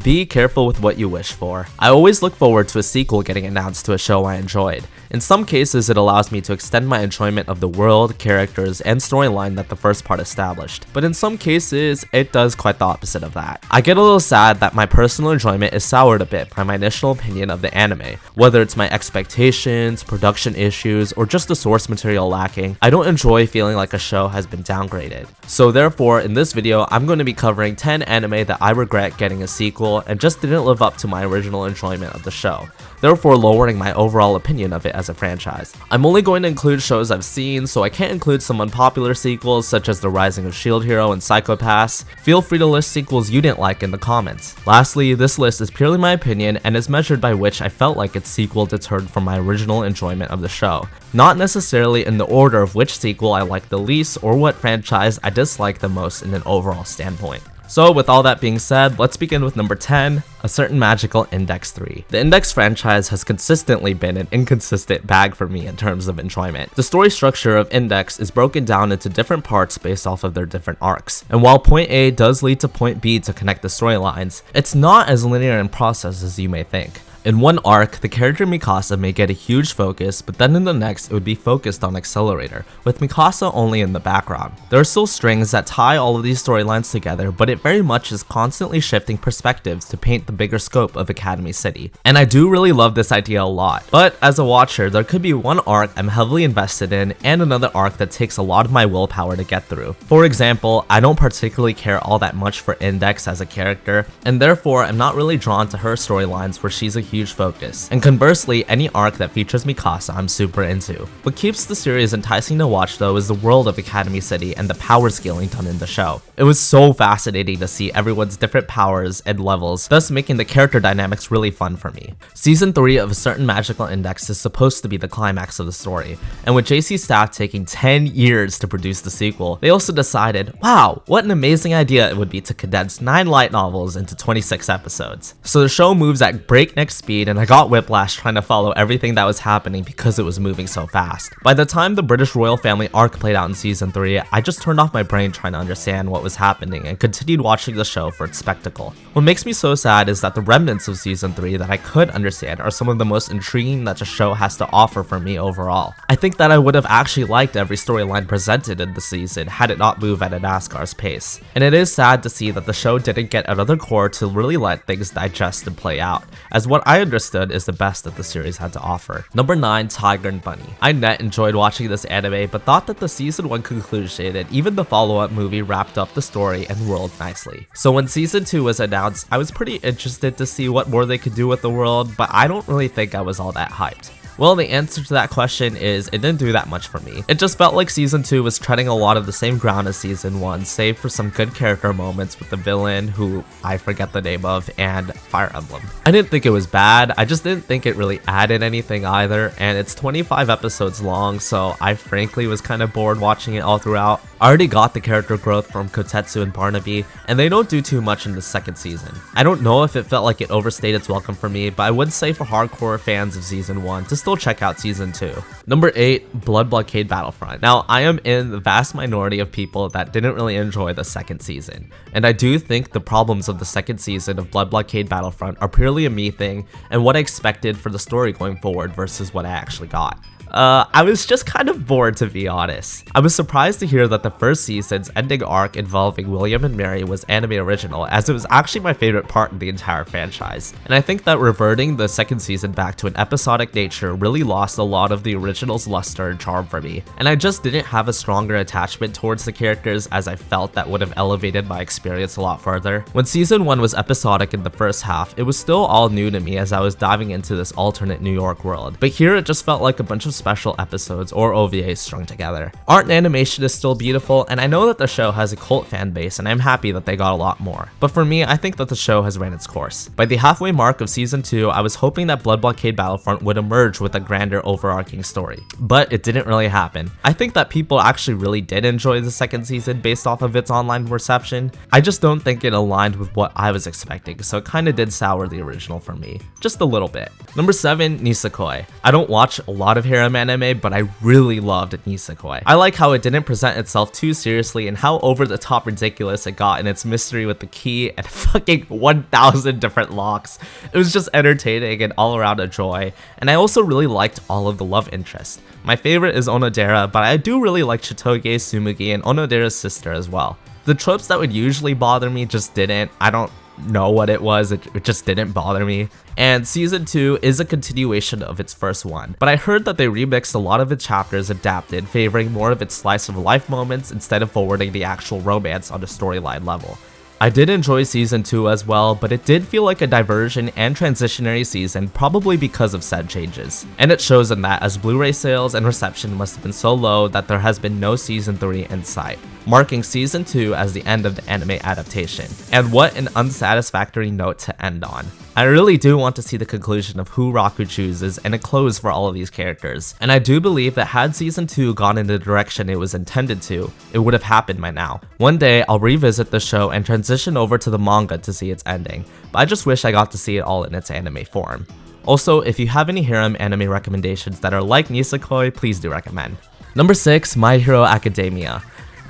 Be careful with what you wish for. I always look forward to a sequel getting announced to a show I enjoyed. In some cases, it allows me to extend my enjoyment of the world, characters, and storyline that the first part established. But in some cases, it does quite the opposite of that. I get a little sad that my personal enjoyment is soured a bit by my initial opinion of the anime. Whether it's my expectations, production issues, or just the source material lacking, I don't enjoy feeling like a show has been downgraded. So therefore, in this video, I'm going to be covering 10 anime that I regret getting a sequel and just didn't live up to my original enjoyment of the show, therefore lowering my overall opinion of it as a franchise. I'm only going to include shows I've seen, so I can't include some unpopular sequels such as The Rising of Shield Hero and Psycho Pass. Feel free to list sequels you didn't like in the comments. Lastly, this list is purely my opinion and is measured by which I felt like its sequel deterred from my original enjoyment of the show, not necessarily in the order of which sequel I liked the least or what franchise I disliked the most in an overall standpoint. So with all that being said, let's begin with number 10, A Certain Magical Index 3. The Index franchise has consistently been an inconsistent bag for me in terms of enjoyment. The story structure of Index is broken down into different parts based off of their different arcs, and while point A does lead to point B to connect the storylines, it's not as linear in process as you may think. In one arc, the character Mikasa may get a huge focus, but then in the next it would be focused on Accelerator, with Mikasa only in the background. There are still strings that tie all of these storylines together, but it very much is constantly shifting perspectives to paint the bigger scope of Academy City. And I do really love this idea a lot, but as a watcher, there could be one arc I'm heavily invested in and another arc that takes a lot of my willpower to get through. For example, I don't particularly care all that much for Index as a character, and therefore I'm not really drawn to her storylines where she's a huge focus. And conversely, any arc that features Mikasa I'm super into. What keeps the series enticing to watch though is the world of Academy City and the power scaling done in the show. It was so fascinating to see everyone's different powers and levels, thus making the character dynamics really fun for me. Season 3 of A Certain Magical Index is supposed to be the climax of the story, and with JC's staff taking 10 years to produce the sequel, they also decided, wow, what an amazing idea it would be to condense 9 light novels into 26 episodes. So the show moves at breakneck speed, and I got whiplash trying to follow everything that was happening because it was moving so fast. By the time the British royal family arc played out in season 3, I just turned off my brain trying to understand what was happening and continued watching the show for its spectacle. What makes me so sad is that the remnants of season 3 that I could understand are some of the most intriguing that the show has to offer for me overall. I think that I would have actually liked every storyline presented in the season had it not moved at a NASCAR's pace. And it is sad to see that the show didn't get another core to really let things digest and play out, as what I understood is the best that the series had to offer. Number 9, Tiger and Bunny. I net enjoyed watching this anime, but thought that the season 1 conclusion and even the follow-up movie wrapped up the story and world nicely. So when season 2 was announced, I was pretty interested to see what more they could do with the world, but I don't really think I was all that hyped. Well, the answer to that question is it didn't do that much for me. It just felt like season 2 was treading a lot of the same ground as season 1, save for some good character moments with the villain, who I forget the name of, and Fire Emblem. I didn't think it was bad, I just didn't think it really added anything either, and it's 25 episodes long, so I frankly was kind of bored watching it all throughout. I already got the character growth from Kotetsu and Barnaby, and they don't do too much in the second season. I don't know if it felt like it overstayed its welcome for me, but I would say for hardcore fans of season 1 to still check out season 2. Number 8, Blockade Battlefront. Now, I am in the vast minority of people that didn't really enjoy the second season, and I do think the problems of the second season of Blockade Battlefront are purely a me thing and what I expected for the story going forward versus what I actually got. I was just kind of bored, to be honest. I was surprised to hear that the first season's ending arc involving William and Mary was anime original, as it was actually my favorite part in the entire franchise. And I think that reverting the second season back to an episodic nature really lost a lot of the original's luster and charm for me, and I just didn't have a stronger attachment towards the characters as I felt that would have elevated my experience a lot further. When season 1 was episodic in the first half, it was still all new to me as I was diving into this alternate New York world, but here it just felt like a bunch of special episodes or OVAs strung together. Art and animation is still beautiful, and I know that the show has a cult fan base, and I'm happy that they got a lot more. But for me, I think that the show has ran its course. By the halfway mark of season 2, I was hoping that Blockade Battlefront would emerge with a grander overarching story, but it didn't really happen. I think that people actually really did enjoy the second season based off of its online reception. I just don't think it aligned with what I was expecting, so it kinda did sour the original for me. Just a little bit. Number 7, Nisekoi. I don't watch a lot of harem harem anime, but I really loved Nisekoi. I like how it didn't present itself too seriously and how over the top ridiculous it got in its mystery with the key and fucking 1,000 different locks. It was just entertaining and all around a joy, and I also really liked all of the love interests. My favorite is Onodera, but I do really like Chitoge, Tsumugi, and Onodera's sister as well. The tropes that would usually bother me just didn't. I don't know what it was, it just didn't bother me. And season 2 is a continuation of its first one, but I heard that they remixed a lot of its chapters adapted, favoring more of its slice of life moments instead of forwarding the actual romance on a storyline level. I did enjoy season 2 as well, but it did feel like a diversion and transitionary season, probably because of said changes. And it shows in that, as Blu-ray sales and reception must have been so low that there has been no season 3 in sight, marking season 2 as the end of the anime adaptation. And what an unsatisfactory note to end on. I really do want to see the conclusion of who Raku chooses and a close for all of these characters. And I do believe that had season 2 gone in the direction it was intended to, it would have happened by now. One day I'll revisit the show and transition over to the manga to see its ending, but I just wish I got to see it all in its anime form. Also, if you have any harem anime recommendations that are like Nisekoi, please do recommend. Number 6, My Hero Academia.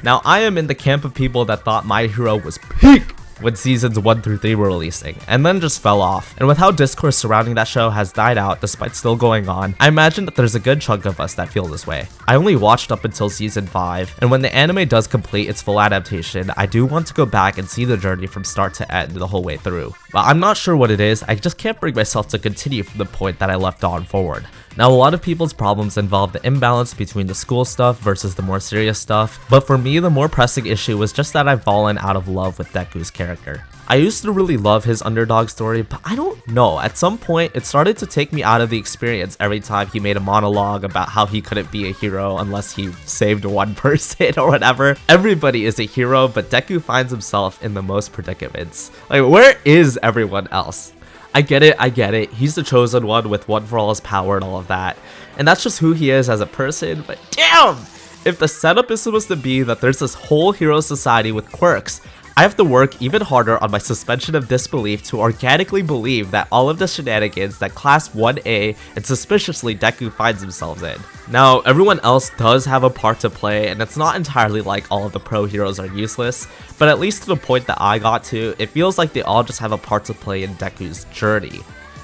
Now, I am in the camp of people that thought My Hero was peak when seasons 1 through 3 were releasing, and then just fell off. And with how discourse surrounding that show has died out despite still going on, I imagine that there's a good chunk of us that feel this way. I only watched up until season 5, and when the anime does complete its full adaptation, I do want to go back and see the journey from start to end the whole way through. But I'm not sure what it is, I just can't bring myself to continue from the point that I left on forward. Now, a lot of people's problems involve the imbalance between the school stuff versus the more serious stuff, but for me, the more pressing issue was just that I've fallen out of love with Deku's character. I used to really love his underdog story, but I don't know, at some point it started to take me out of the experience every time he made a monologue about how he couldn't be a hero unless he saved one person or whatever. Everybody is a hero, but Deku finds himself in the most predicaments. Like, where is everyone else? I get it, he's the chosen one with One For All's power and all of that, and that's just who he is as a person, but damn! If the setup is supposed to be that there's this whole hero society with quirks, I have to work even harder on my suspension of disbelief to organically believe that all of the shenanigans that Class 1A and suspiciously Deku finds themselves in. Now, everyone else does have a part to play, and it's not entirely like all of the pro heroes are useless, but at least to the point that I got to, it feels like they all just have a part to play in Deku's journey,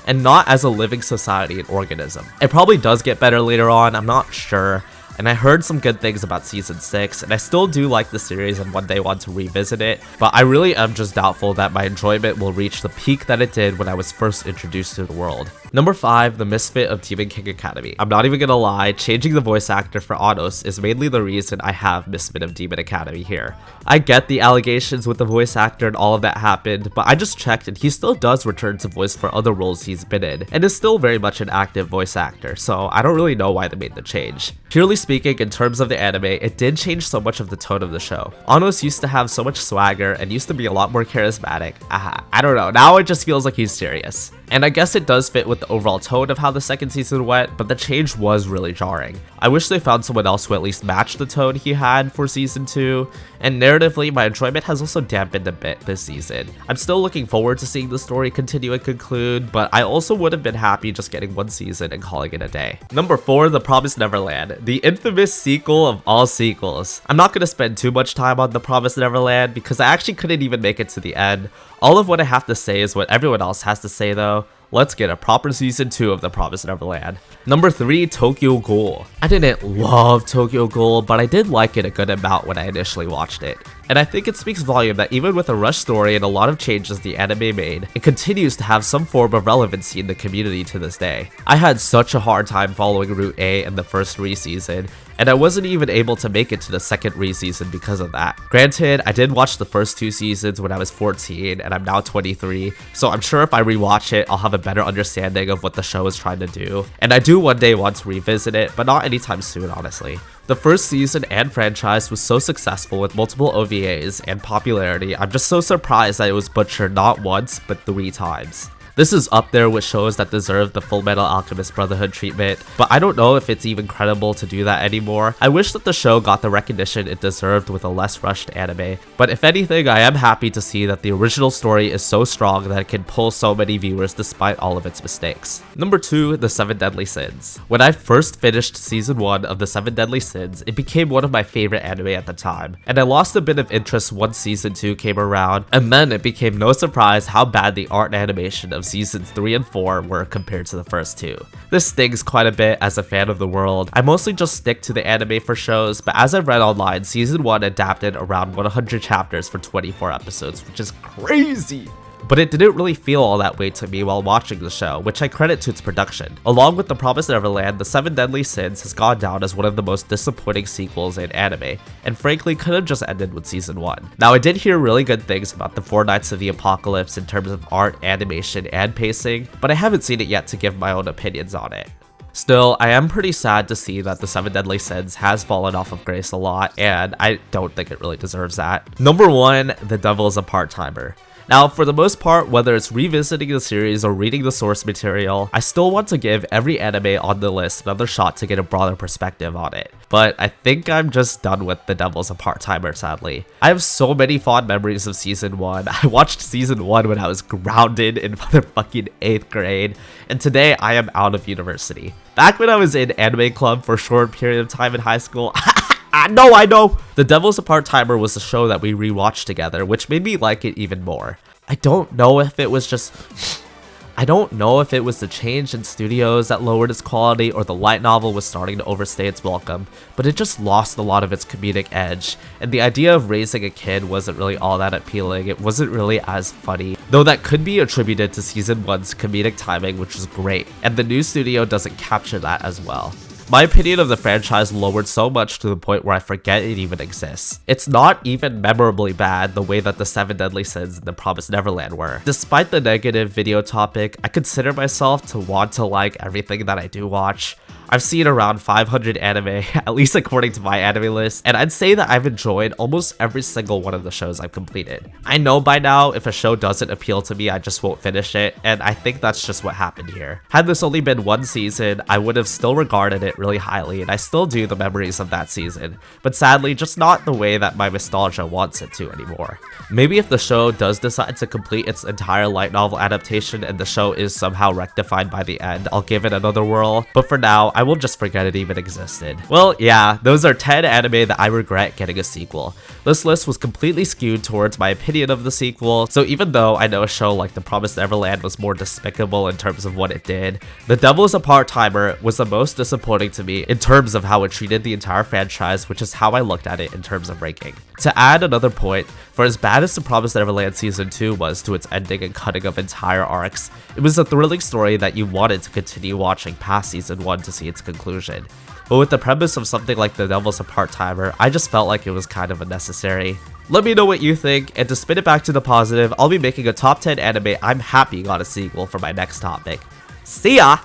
and not as a living society and organism. It probably does get better later on, I'm not sure. And I heard some good things about season 6, and I still do like the series and one day want to revisit it, but I really am just doubtful that my enjoyment will reach the peak that it did when I was first introduced to the world. Number 5, the Misfit of Demon King Academy. I'm not even gonna lie, changing the voice actor for Anos is mainly the reason I have Misfit of Demon Academy here. I get the allegations with the voice actor and all of that happened, but I just checked and he still does return to voice for other roles he's been in, and is still very much an active voice actor, so I don't really know why they made the change. Purely speaking, in terms of the anime, it did change so much of the tone of the show. Anos used to have so much swagger and used to be a lot more charismatic. I don't know, now it just feels like he's serious. And I guess it does fit with the overall tone of how the second season went, but the change was really jarring. I wish they found someone else who at least matched the tone he had for season 2, and narratively, my enjoyment has also dampened a bit this season. I'm still looking forward to seeing the story continue and conclude, but I also would have been happy just getting one season and calling it a day. Number 4, The Promised Neverland, the infamous sequel of all sequels. I'm not going to spend too much time on The Promised Neverland because I actually couldn't even make it to the end. All of what I have to say is what everyone else has to say though. Let's get a proper season 2 of The Promised Neverland. Number 3, Tokyo Ghoul. I didn't love Tokyo Ghoul, but I did like it a good amount when I initially watched it. And I think it speaks volume that even with a rushed story and a lot of changes the anime made, it continues to have some form of relevancy in the community to this day. I had such a hard time following Route A in the first re-season, and I wasn't even able to make it to the second re-season because of that. Granted, I did watch the first 2 seasons when I was 14 and I'm now 23, so I'm sure if I rewatch it, I'll have a better understanding of what the show is trying to do. And I do one day want to revisit it, but not anytime soon, honestly. The first season and franchise was so successful with multiple OVAs and popularity, I'm just so surprised that it was butchered not once, but 3 times. This is up there with shows that deserve the Fullmetal Alchemist Brotherhood treatment, but I don't know if it's even credible to do that anymore. I wish that the show got the recognition it deserved with a less rushed anime, but if anything, I am happy to see that the original story is so strong that it can pull so many viewers despite all of its mistakes. Number 2, The 7 Deadly Sins. When I first finished season 1 of The 7 Deadly Sins, it became one of my favorite anime at the time, and I lost a bit of interest once season 2 came around, and then it became no surprise how bad the art and animation of seasons 3 and 4 were compared to the first 2. This stings quite a bit as a fan of the world. I mostly just stick to the anime for shows, but as I've read online, season 1 adapted around 100 chapters for 24 episodes, which is crazy! But it didn't really feel all that way to me while watching the show, which I credit to its production. Along with The Promised Neverland, The 7 Deadly Sins has gone down as one of the most disappointing sequels in anime, and frankly could have just ended with season 1. Now, I did hear really good things about The 4 Nights of the Apocalypse in terms of art, animation, and pacing, but I haven't seen it yet to give my own opinions on it. Still, I am pretty sad to see that The 7 Deadly Sins has fallen off of grace a lot, and I don't think it really deserves that. Number 1, The Devil is a Part-Timer. Now, for the most part, whether it's revisiting the series or reading the source material, I still want to give every anime on the list another shot to get a broader perspective on it. But I think I'm just done with The Devil's a Part-Timer, sadly. I have so many fond memories of season 1. I watched season 1 when I was grounded in motherfucking 8th grade, and today I am out of university. Back when I was in anime club for a short period of time in high school, I know! The Devil's a Part-Timer was a show that we rewatched together, which made me like it even more. I don't know if it was the change in studios that lowered its quality or the light novel was starting to overstay its welcome, but it just lost a lot of its comedic edge, and the idea of raising a kid wasn't really all that appealing. It wasn't really as funny, though that could be attributed to season 1's comedic timing, which was great, and the new studio doesn't capture that as well. My opinion of the franchise lowered so much to the point where I forget it even exists. It's not even memorably bad the way that The 7 Deadly Sins and The Promised Neverland were. Despite the negative video topic, I consider myself to want to like everything that I do watch. I've seen around 500 anime, at least according to my anime list, and I'd say that I've enjoyed almost every single one of the shows I've completed. I know by now if a show doesn't appeal to me, I just won't finish it, and I think that's just what happened here. Had this only been one season, I would have still regarded it really highly, and I still do the memories of that season, but sadly just not the way that my nostalgia wants it to anymore. Maybe if the show does decide to complete its entire light novel adaptation and the show is somehow rectified by the end, I'll give it another whirl, but for now, I will just forget it even existed. Well, yeah, those are 10 anime that I regret getting a sequel. This list was completely skewed towards my opinion of the sequel, so even though I know a show like The Promised Neverland was more despicable in terms of what it did, The Devil is a Part-Timer was the most disappointing to me in terms of how it treated the entire franchise, which is how I looked at it in terms of ranking. To add another point, for as bad as The Promised Neverland Season 2 was to its ending and cutting of entire arcs, it was a thrilling story that you wanted to continue watching past Season 1 to see its conclusion. But with the premise of something like The Devil's a Part-Timer, I just felt like it was kind of unnecessary. Let me know what you think, and to spin it back to the positive, I'll be making a top 10 anime I'm happy got a sequel for my next topic. See ya!